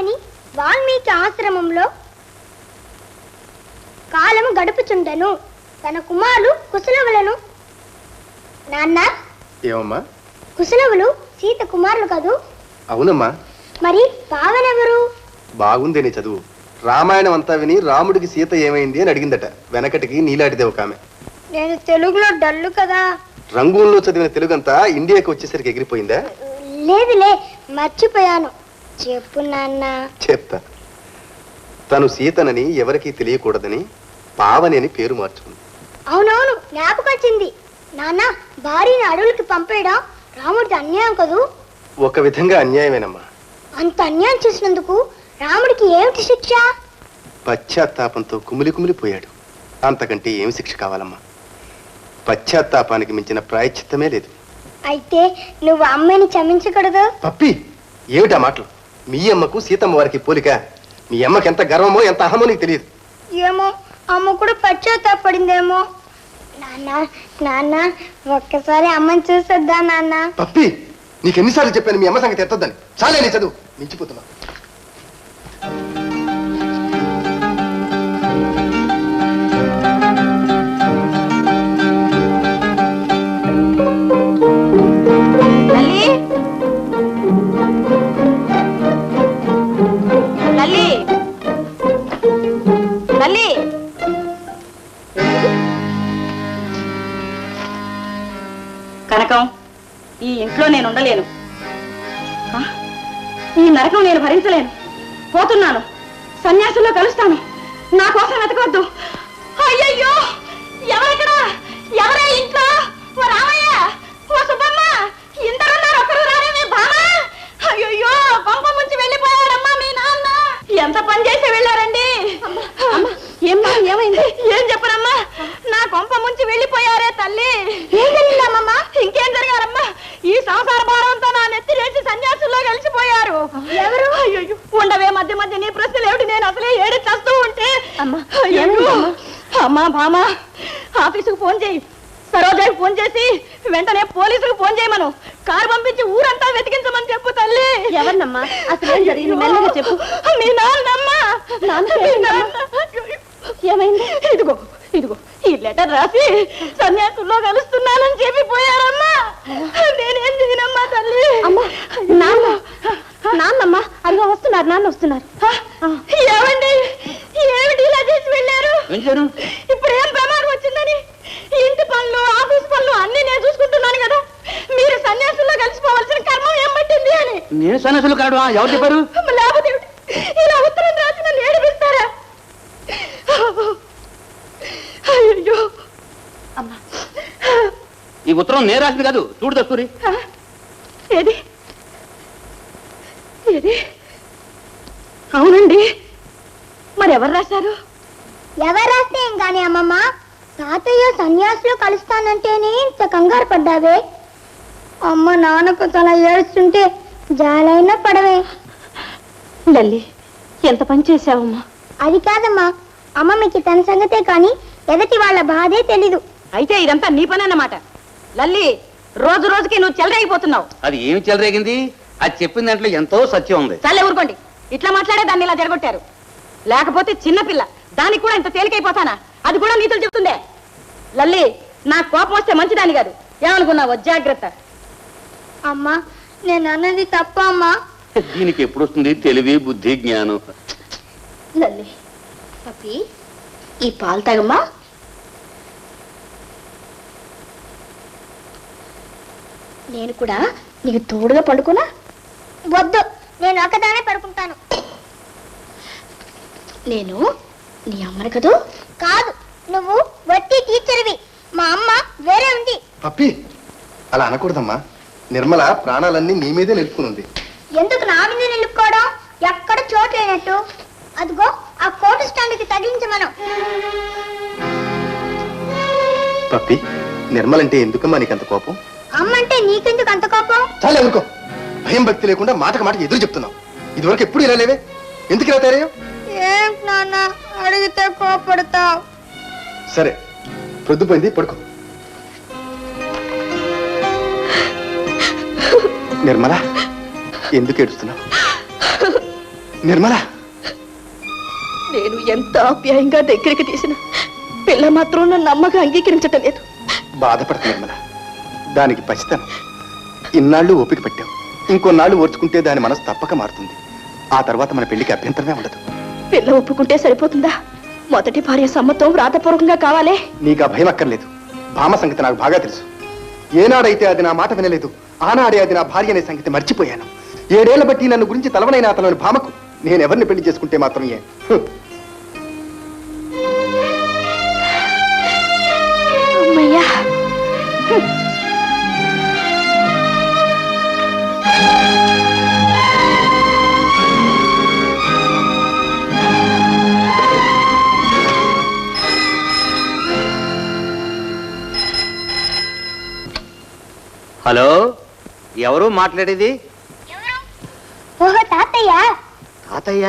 భామని వాల్మీకి ఆశ్రమంలో కాలము గడుపుచుండెను. తన కుమారులు కుశలవులను. నాన్న, ఏమమ్మా? కుశలవులు సీత కుమారులు కదూ? అవునమ్మా. మరి పావనెవరు? బాగుంది నీ చదువు. రామాయణం అంతా విని రాముడికి సీత ఏమైంది అని అడిగిందట. వెనకటికి నీలాంటిదే ఒక ఆమె. నేను తెలుగులో డల్లు కదా. రంగూన్లో చదివిన తెలుగంతా ఇండియాకి వచ్చేసరికి ఎగిరిపోయిందా? లేదులే, మర్చిపోయాను. చెప్పు నాన్న. చెప్తా. తను సీతనని ఎవరికీ తెలియకూడదని పావని అని పేరు మార్చుకుంది. అవునవును, జ్ఞాపకొచ్చింది. నాన్న, భార్యని అడవులకి పంపేయడం రాముడికి అన్యాయం కదూ? ఒక విధంగా అన్యాయమేనమ్మా. అంత అన్యాయం చేసినందుకు రాముడికి ఏమిటి శిక్ష? పశ్చాత్తాపంతో కుమిలి కుమిలిపోయాడు. అంతకంటే ఏమి శిక్ష కావాలమ్మా? పశ్చాత్తాపానికి మించిన ప్రాయశ్చిత్తమే లేదు. అయితే నువ్వు అమ్మని క్షమించకూడదు? పప్పి, ఏమిటా మాటలు? మీ అమ్మకు సీతమ్మ వారికి పోలిక. మీ అమ్మకి ఎంత గర్వమో ఎంత అహమో నీకు తెలియదు. ఏమో, అమ్మ కూడా పశ్చాత్తాపడిందేమో. నాన్న నాన్న, ఒక్కసారి అమ్మని చూసొద్దా నాన్న? పప్పి, నీకెన్నిసార్లు చెప్పాను మీ అమ్మ సంగతి ఎత్తొద్దని? చాలే నీ చదువు, మించిపోతున్నా. కనకం, ఈ ఇంట్లో నేను ఉండలేను. ఈ నరకం నేను భరించలేను. పోతున్నాను, సన్యాసుల్లో కలుస్తాను. నా కోసం వెతకొద్దు. అయ్యయ్యో, ఎవరెక్కడ? ఎవరే ఇంట్లో? ఓ రామయ్య, ఓ సుబ్బమ్మ, ఇందరున్నారు, ఒక్కరు రారేమే బామా? అయ్యయ్యో, పంప ముంచి వెళ్ళిపోయారమ్మా మీ నాన్న. ఎంత పని చేసి వెళ్ళారండి? ఏమ్మా, ఏమైంది? ఏం చెప్పనమ్మా, నా కొంప ముంచి వెళ్ళిపోయారే తల్లి. ఏం జరిగిందమ్మా? ఇంకేం జరగాలమ్మా, ఈ సంసార భారంతో నా నెత్తి రేసి సన్యాసుల్లో కలిసిపోయారు. ఎవరు? అయ్యో, ఉండవే, మధ్య మధ్య నీ ప్రశ్నలు ఏమిటి? నేను అసలే ఏడు చేస్తూ ఉంటే. అమ్మా భామా, ఆఫీసుకు ఫోన్ చేయి, సరోజాకి ఫోన్ చేసి వెంటనే పోలీసుకు ఫోన్ చేయమను. కారు పంపించి ఊరంతా వెతికించమని చెప్పు తల్లి. ఎవరినమ్మా? అసలు ఏం జరిగింది? మెల్లగా చెప్పు. మీ నాన్నమ్మా. ఏమైంది? ఇదిగో ఇదిగో ఈ లెటర్ రాసి సన్యాసుల్లో కలుస్తున్నానని చెప్పి పోయారమ్మా. నేనేం చేయనమ్మా తల్లి. అమ్మా, నాన్నమ్మ, అదిగో వస్తున్నారు, నాన్న వస్తున్నారు. ఏమండి, ఏమిటి ఇలా చేసి వెళ్ళారు? ఇప్పుడు ఏం ప్రమాదం వచ్చిందని? ఇంటి పనులు, ఆఫీస్ పనులు అన్ని నేను చూసుకుంటున్నాను కదా. మీరు సన్యాసుల్లో కలిసిపోవాల్సిన కర్మం ఏం పట్టింది అని. నేను సన్యాసులు కాడు, ఎవరు చెప్పారు? లేకపోతే ఇలా ఉత్తరం రాసి నన్ను ఏడిపిస్తారా? అయ్యో అమ్మా, ఈ ఉత్తరం నేను రాసింది కాదు, చూడు దస్తూరి. ఏది ఏది? అవునండి, మరి ఎవరు రాశారు? ఎవరు రాస్తే ఏం కానీ అమ్మమ్మ, తాతయ్య సన్యాసులో కలుస్తానంటేనే ఇంత కంగారు పడ్డావే. అమ్మ నాన్నకు తల ఏడుస్తుంటే జాలైనా పడవే. లల్లి, ఎంత పని చేశావమ్మా? అది కాదమ్మా, అమ్మమ్మకి తన సంగతే కానీ ఎదటి వాళ్ళ బాధే తెలీదు. అయితే ఇదంతా నీ పని అన్నమాట. లల్లి, రోజు రోజుకి నువ్వు చెలరేగిపోతున్నావు. అది ఏమి చెలరేగింది? అది చెప్పిన దాంట్లో ఎంతో సత్యం ఉంది. చాలే ఊరుకోండి, ఇట్లా మాట్లాడే దాన్ని ఇలా జరగొట్టారు. లేకపోతే చిన్నపిల్ల, దానికి కూడా ఇంత తేలికైపోతానా? అది కూడా నీతులు చెప్తుందే. లల్లి, నా కోపం వస్తే మంచిదాని కాదు, ఏమనుకున్నావు? జాగ్రత్త. అమ్మా, నేను అన్నది తప్ప అమ్మా. దీనికి ఎప్పుడు వస్తుంది తెలివి, బుద్ధి, జ్ఞానం? లల్లి, పప్పి, ఈ పాలు తాగమ్మా. నేను కూడా నీకు తోడుగా పడుకున్నా? వద్దు, నేను ఒకదానే పడుకుంటాను. నేను నీ అమ్మను కదూ? కాదు, నువ్వు వట్టి టీచర్వి. మా అమ్మ వేరే ఉంది. పప్పి, అలా అనకూడదమ్మా. నిర్మల ప్రాణాలన్నీ నీ మీదే నిలుపుకునుంది. ఎందుకు నా మీద నిలుపుకోవడం? ఎక్కడ చోటు లేనట్టు. అదిగో ఆ కోటు స్టాండ్కి తగిలించమను. పప్పి, నిర్మలంటే ఎందుకమ్మా నీకంత కోపం? అమ్మంటే నీకెందుకు అంత కోపం? చాలా ఊరుకో. భయం భక్తి లేకుండా మాటకు మాటకు ఎదురు చెప్తున్నావు. ఇదివరకు ఎప్పుడు ఇలా లేవే, ఎందుకు ఇలా తయారయ్యో? ఏం నాన్న, అడిగితే కోపడతావు. సరే, ప్రొద్దుపోయింది, పడుకో. నిర్మల, ఎందుకు ఏడుస్తున్నావు? నిర్మల, నేను ఎంత ఆప్యాయంగా దగ్గరికి తీసిన పిల్ల మాత్రం నన్ను అమ్మగా అంగీకరించటం లేదు. బాధపడతా నిర్మల, దానికి పసితనం. ఇన్నాళ్ళు ఓపిక పెట్టావు, ఇంకొన్నాళ్ళు ఓర్చుకుంటే దాని మనసు తప్పక మారుతుంది. ఆ తర్వాత మన పెళ్లికి అభ్యంతరమే ఉండదు. పిల్ల ఒప్పుకుంటే సరిపోతుందా? మొదటి భార్య సమ్మతం వ్రాతపూర్వకంగా కావాలే. నీకు ఆ భయం అక్కర్లేదు. భామ సంగతి నాకు బాగా తెలుసు. ఏనాడైతే అది నా మాట వినలేదు, ఆనాడే అది నా భార్య అనే సంగతి మర్చిపోయాను. 7 ఏళ్ల బట్టి నన్ను గురించి తలవనైన అతని భామకు నేను ఎవరిని పెళ్లి చేసుకుంటే మాత్రం అమ్మయ్యా. హలో, ఎవరు మాట్లాడేది? ఓహో తాతయ్య, తాతయ్య,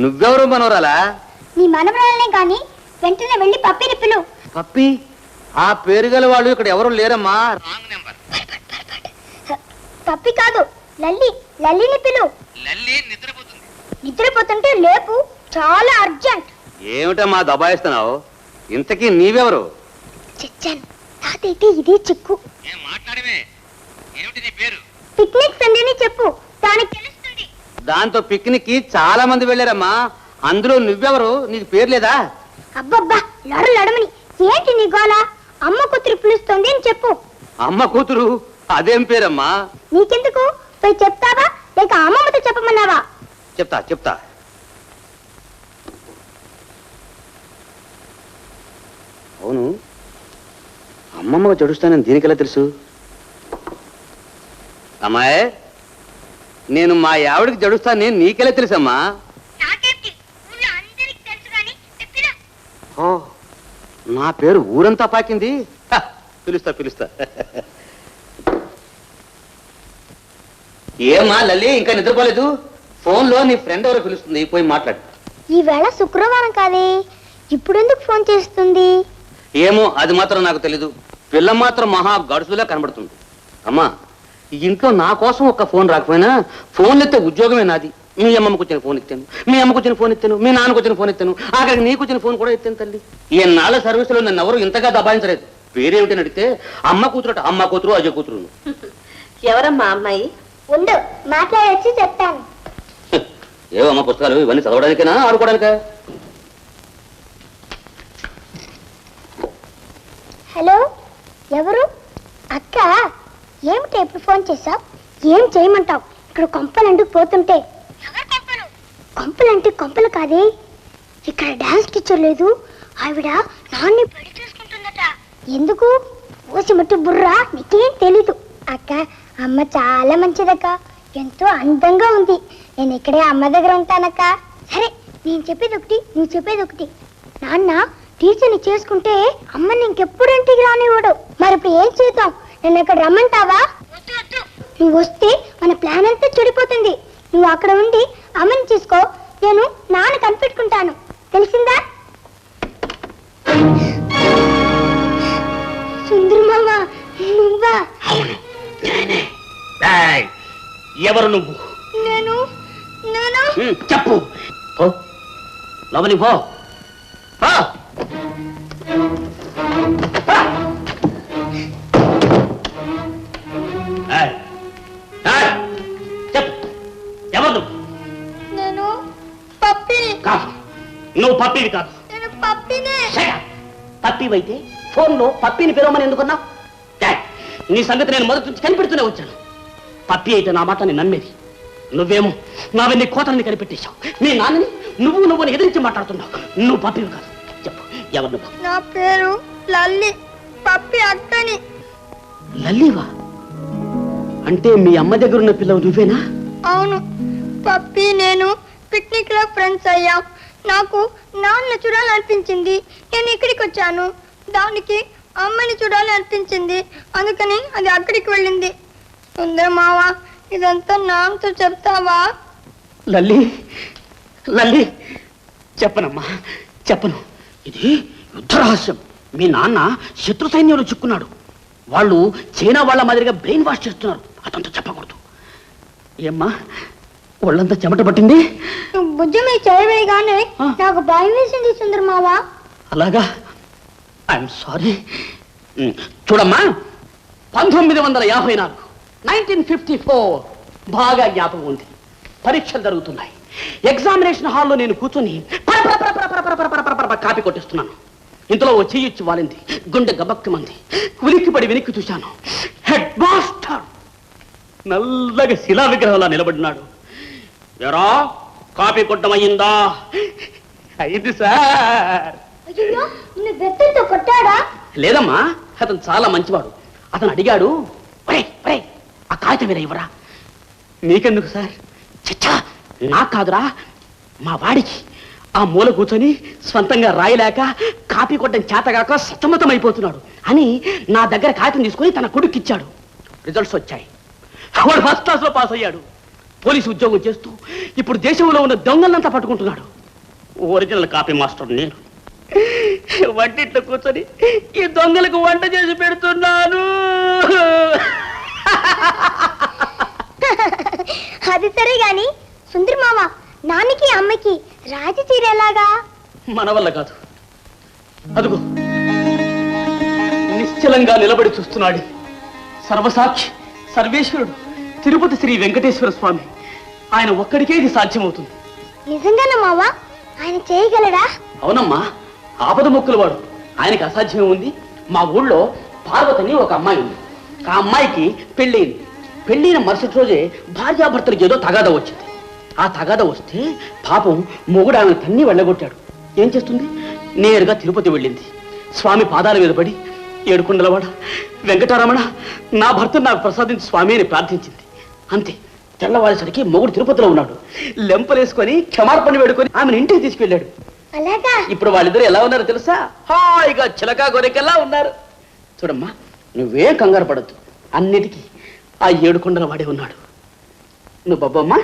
నువ్వెవరు మనవరాలా? నీ మనవరాలనే గాని వెంటనే వెళ్ళి పప్పిని పిలు. పప్పి? ఆ పేరు గల వాళ్ళు ఇక్కడ ఎవరు లేరమ్మా. Wrong number. పప్పి కాదు, లల్లిని పిలు. లల్లి నిద్రపోతుంది. నిద్రపోతుంటే లేపు, చాలా అర్జెంట్. ఏమిటమ్మా దబాయిస్తున్నావు? ఇంతకీ నీవెవరు? చచ్చాను తాతయ్యకి ఇదే చిక్కు. ఏం మాట్లాడమే? ఏమిటి నీ పేరు? పిక్నిక్ సందేని చెప్పు, దానికి తెలుస్తుంది. దాంతో పిక్నిక్ కి చాలా మంది వెళ్ళారమ్మా. అందులో నువ్వెవరు? నీకు పేరు లేదా? అబ్బబ్బా, లడమని ఏంటి నీ గోల? అమ్మ కూతురు పిలుస్తుంది అని చెప్పు. అమ్మ కూతురు? అదేం పేరమ్మా? నీకెందుకు? పోయి చెప్తావా లేక అమ్మమ్మతో చెప్పమన్నావా? చెప్తా. అవును, అమ్మమ్మ జడుస్తానని దీనికెలా తెలుసు? అమ్మాయి, నేను మా ఆవిడికి జడుస్తానని నీకెలా తెలుసమ్మా? ఓ, నా పేరు ఊరంతా పాకింది. హ, పిలుస్తా. ఏమా లల్లి, ఇంకా నిద్రపోలేదు? ఫోన్లో నీ ఫ్రెండ్ ఎవరో పిలుస్తుంది, పోయి మాట్లాడు. ఈవేళ శుక్రవారం కాదే, ఇప్పుడెందుకు ఫోన్ చేస్తుంది? ఏమో, అది మాత్రం నాకు తెలీదు. పిల్ల మాత్రం మహా గడుసులా కనబడుతుంది. అమ్మా, ఈ ఇంట్లో నా కోసం ఒక్క ఫోన్ రాకపోయినా ఫోన్లు ఎత్తే ఉద్యోగమే నాది. మీ అమ్మమ్మకు వచ్చిన ఫోన్ ఎత్తాను, మీ అమ్మకు వచ్చిన ఫోన్ ఎత్తాను, మీ నాన్నకు వచ్చిన ఫోన్ ఎత్తాను, ఆఖరికి నీకు వచ్చిన ఫోన్ కూడా ఎత్తాను తల్లి. ఈ నాళ్ళ సర్వీసులో నన్ను ఎవరు ఇంతగా దబాయించలేదు. పేరేమిటని అడిగితే అమ్మ కూతురు, అమ్మ కూతురు, అజయ్ కూతురు. ఎవరమ్మా అమ్మాయి? ఉండు, మాట్లాడొచ్చి చెప్తాను. ఏవో అమ్మ పుస్తకాలు ఇవన్నీ చదవడానికేనా, ఆడుకోవడానికా? హలో, ఎవరు? అక్క, ఏమిటి ఎప్పుడు ఫోన్ చేసావు? ఏం చేయమంటావు? ఇక్కడ కొంపలంటూ పోతుంటే. కొంపలంటే కొంపలు కాదే, ఇక్కడ డాన్స్ టీచర్ లేదు, ఆవిడ నాన్ని పెళ్లి చేసుకుంటుందట. ఎందుకు? ఓసి మట్టి బుర్రా, నీకేం తెలీదు. అక్క, అమ్మ చాలా మంచిదక్క, ఎంతో అందంగా ఉంది. నేను ఇక్కడే అమ్మ దగ్గర ఉంటానక్క. సరే, నేను చెప్పేది ఒకటి, నువ్వు చెప్పేది ఒకటి. నాన్న టీచర్ని చేసుకుంటే అమ్మని ఇంకెప్పుడు ఇంటికి రానివ్వడు. మరి ఇప్పుడు ఏం చేద్దాం? నన్ను ఇక్కడ రమ్మంటావా? నువ్వు వస్తే మన ప్లాన్ అంతా చెడిపోతుంది. నువ్వు అక్కడ ఉండి అమ్మని చేసుకో, నేను నాన్న కనిపెట్టుకుంటాను. తెలిసిందా? సుందరమామ, నువ్వా? అవును, నేనే. ఏయ్, ఎవరు నువ్వు? నేను చెప్పు. పో, లోపలి పో. పో. ఏయ్, ఏయ్, చెప్పు, ఎవరు నువ్వు? నేను పప్పిని. కాదు, నువ్వు పప్పివి కాదు. నేను పప్పినే. పప్పివైతే ఫోన్లో పప్పిని పిలవమని ఎందుకున్నావు? నీ సంగతి నేను మొదటి నుంచి కనిపెడుతూనే వచ్చాను. పప్పి అయితే నా మాట నేను నమ్మేది. నువ్వేమో నావన్నీ కోతలని కనిపెట్టేశావు. నీ నాన్నని నువ్వు ఎదిరించి మాట్లాడుతున్నావు. నువ్వు పప్పివి కాదు. చెప్పు, ఎవరు నువ్వు? నా పేరు లల్లి, పప్పి అక్కని. లల్లివా? అంటే మీ అమ్మ దగ్గర ఉన్న పిల్లవు నువ్వేనా? అవును, పప్పి నేను పిక్నిక్ లో ఫ్రెండ్స్ అయ్యాం. నాకు నాన్న చూడాలనిపించింది, నేను ఇక్కడికి వచ్చాను. దానికి అమ్మని చూడాలి అనిపించింది, అందుకని అది అక్కడికి వెళ్ళింది. సుందర మావా, ఇదంతా నాన్నతో చెప్తావా? లల్లి, లల్లి, చెప్పనమ్మా, చెప్పను. ఇది యుద్ధ రహస్యం. మీ నాన్న శత్రు సైన్యంలో చిక్కున్నాడు. వాళ్ళు చైనా వాళ్ళ మాదిరిగా బ్రెయిన్ వాష్ చేస్తున్నారు. అతనితో చెప్పకూడదు. ఏమ్మా, ఒళ్ళంతా చెమట పట్టింది. భుజం మీద చేయవేయగానే నాకు భయం వేసింది సుందరమావ. అలాగా? I'm sorry. చూడమ్మా, 1954 1954 బాగా జ్ఞాపకం ఉంది. పరీక్షలు జరుగుతున్నాయి. ఎగ్జామినేషన్ హాల్లో నేను కూర్చొని కాపీ కొట్టిస్తున్నాను. ఇంతలో ఓ చెయ్యి ఇచ్చి వాలింది. గుండె గబక్కమంది. ఉలిక్కిపడి వెనక్కి చూశాను. హెడ్ మాస్టర్ నల్లగా శిలా విగ్రహంలా నిలబడినాడు. ఎరా, కాపీ కొట్టమయ్యిందా? అయింది సార్. అయ్యో, నిన్ను బెత్తంతో కొట్టాడా? లేదమ్మా, అతను చాలా మంచివాడు. అతను అడిగాడు, ఒరేయ్ ఒరేయ్, ఆ కాగితం మీద ఇవ్వరా. నీకెందుకు సార్? చచ్చా, నాకు కాదురా, మా వాడికి. ఆ మూల కూర్చొని స్వంతంగా రాయలేక కాపీ కొట్టడం చేతగాక సతమతమైపోతున్నాడు అని నా దగ్గర కాగితం తీసుకుని తన కొడుక్కిచ్చాడు. రిజల్ట్స్ వచ్చాయి. వాడు ఫస్ట్ క్లాస్ లో పాస్ అయ్యాడు. పోలీసు ఉద్యోగం చేస్తూ ఇప్పుడు దేశంలో ఉన్న దొంగలంతా పట్టుకుంటున్నాడు. ఒరిజినల్ కాపీ మాస్టర్ నేను. వంటిట్లో కూర్చొని ఈ దొంగలకు వంట చేసి పెడుతున్నాను. అది సరే గాని సుందరమావ, నాన్నకి అమ్మకి రాజు చీర ఎలాగా? మన వల్ల కాదు. అదుగో నిశ్చలంగా నిలబడి చూస్తున్నాడు సర్వసాక్షి సర్వేశ్వరుడు తిరుపతి శ్రీ వెంకటేశ్వర స్వామి. ఆయన ఒక్కడికే ఇది సాధ్యమవుతుంది. నిజంగానా మావా? ఆయన చేయగలడా? అవునమ్మా, ఆపద మొక్కులు వాడు. ఆయనకి అసాధ్యమే ఉంది. మా ఊళ్ళో పార్వతిని ఒక అమ్మాయి ఉంది. ఆ అమ్మాయికి పెళ్ళయింది. పెళ్ళైన మరుసటి రోజే భార్యాభర్తలకు ఏదో తగాదా వచ్చింది. ఆ తగాదా వస్తే పాపం మొగుడు ఆమె తన్ని వెళ్ళగొట్టాడు. ఏం చేస్తుంది? నేరుగా తిరుపతి వెళ్ళింది. స్వామి పాదాల మీద పడి, ఏడుకొండలవాడ వెంకటరమణ, నా భర్తను నాకు ప్రసాదించి స్వామి అని ప్రార్థించింది. అంతే. తెల్లవారేసరికి మొగుడు తిరుపతిలో ఉన్నాడు. లెంపలేసుకొని క్షమార్పణ వేడుకొని ఆమెను ఇంటికి తీసుకెళ్ళాడు. అలాగా? ఇప్పుడు వాళ్ళిద్దరు ఎలా ఉన్నారో తెలుసా? హాయిగా చిలకా గొరికెలా ఉన్నారు. చూడమ్మా, నువ్వేం కంగారు పడద్దు. అన్నిటికీ ఆ ఏడుకొండల వాడే ఉన్నాడు. నువ్వు బాబమ్మా